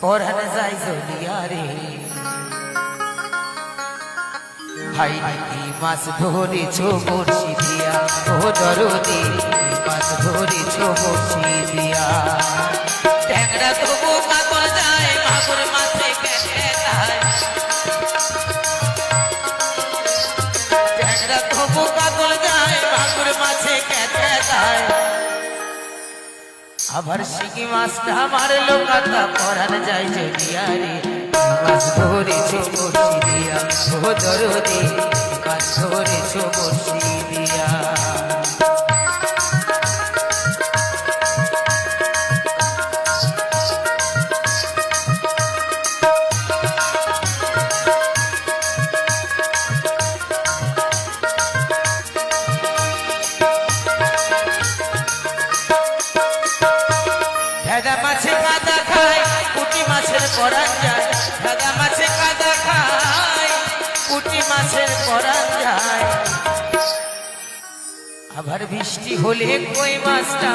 পরাণ যায় জ্বলিয়া রে ভাই মাছ ধরেছ বড়শি দিয়া ও দরদি মাছ ধরেছ বড়শি দিয়া ট্যাংরা তবু কাকল যায় মাগুর মাছে কেটে যায় ট্যাংরা তবু কাকল যায় মাগুর মাছে কেটে যায় আবার শিঙি মাছটা মারলো কাকা পরাণ যায় জ্বলিয়া রে মাছ ধরেছ বড়শি দিয়া ও দরদি মাছ ধরেছ বড়শি দিয়া ভেদা মাছে কাদা খায় পুঁটি মাছের পরাণ যায় ভেদা মাছে কাদা খায় পুঁটি মাছের পরাণ যায় আবার বৃষ্টি হলে কই মাছটা